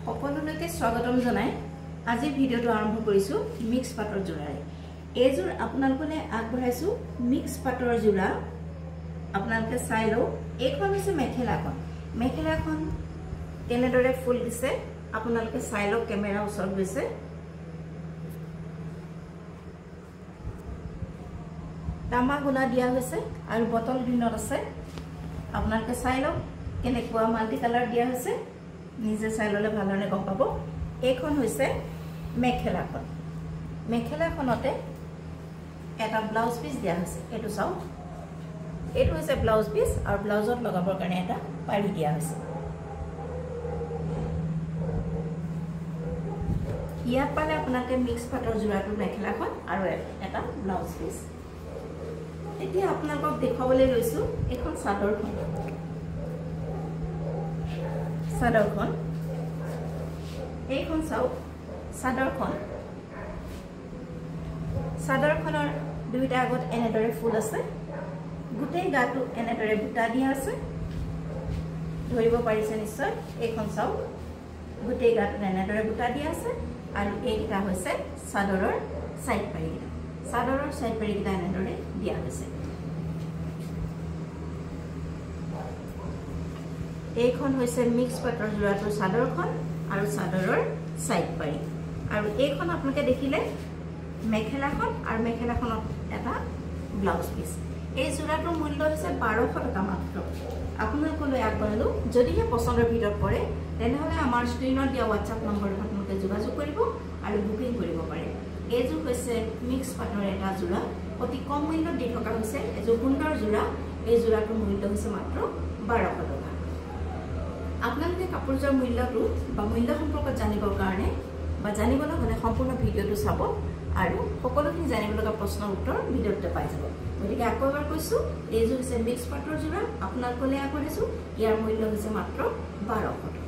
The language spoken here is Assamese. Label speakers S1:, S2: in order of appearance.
S1: সকলোলৈকে স্বাগতম জনাই আজি ভিডিওটো আৰম্ভ কৰিছো মিক্স পাটৰ জোৰাৰে এজোৰ আপোনালোকলে আগবঢ়াইছো মিক্স পাটৰ জোৰা আপোনালোকে চাই লও এইখন হৈছে মেখেলাখন কেনেদৰে ফুল দিছে আপোনালোকে চাই লও কেমেৰা ওচৰত গৈছে তামা গুণা দিয়া হৈছে আৰু বটল গ্ৰীণত আছে আপোনালোকে চাই লও কেনেকুৱা মাল্টি কালাৰ দিয়া হৈছে নিজে চাই ললে ভালনে গম পাব এইখন হৈছে মেখেলাখনতে এটা ব্লাউজ পিস দিয়া হৈছে এটো চাও এটো হৈছে ব্লাউজ পিস আৰু ব্লাউজত লগাবৰ কাৰণে এটা পাৰি দিয়া হৈছে ইয়াত পালে আপোনালোকে মিক্স পাটৰ জোৰাটো মেখেলাখন আৰু এটা ব্লাউজ পিস এতিয়া আপোনালোকক দেখাবলৈ লৈছো এখন চাদৰখন এইখন চাও চাদৰখনৰ দুইটা আগত এনেদৰে ফুল আছে গুটেই গাটো এনেদৰে বুটা দিয়া আছে ধৰিব পাৰিছে নিশ্চয় এইখন চাও গুটেই গাটো এনেদৰে বুটা দিয়া আছে আৰু এইটা হৈছে চাদৰৰ সাইড পাৰিটা এনেদৰে দিয়া হৈছে এইখন হৈছে মিক্স পাটৰ জোৰাটো চাদৰখন আৰু চাদৰৰ সাইড পাৰি আৰু এইখন আপোনালোকে দেখিলে মেখেলাখন আৰু মেখেলাখনত এটা ব্লাউজ পিস এই জোৰাটোৰ মূল্য হৈছে 1200 টকা মাত্ৰ আপোনালোকলৈ আগবঢ়ালো যদিহে পছন্দৰ ভিতৰত পৰে তেনেহলে আমাৰ স্ক্ৰিনত দিয়া WhatsApp নম্বৰত আপোনালোকে যোগাযোগ কৰিব আৰু বুকিং কৰিব পাৰে এইযোৰ হৈছে মিক্স পাটৰ এটা জোৰা অতি কম মূল্যত দি থকা হৈছে এযোৰ সুন্দৰ জোৰা এই জোৰাটোৰ মূল্য হৈছে মাত্ৰ 1200 টকা আপোনালোকে কাপোৰজোৰ মূল্যটো বা মূল্য সম্পৰ্কত জানিবৰ কাৰণে বা জানিবলৈ হলে সম্পূৰ্ণ ভিডিওটো চাব আৰু সকলোখিনি জানিবলগা প্ৰশ্নৰ উত্তৰ ভিডিওতে পাই যাব গতিকে আকৌ এবাৰ কৈছো এইযোৰ হৈছে মিক্স পাটৰ জোৰা আপোনালোকলৈ আগবঢ়াইছো ইয়াৰ মূল্য হৈছে মাত্ৰ 1200 টকা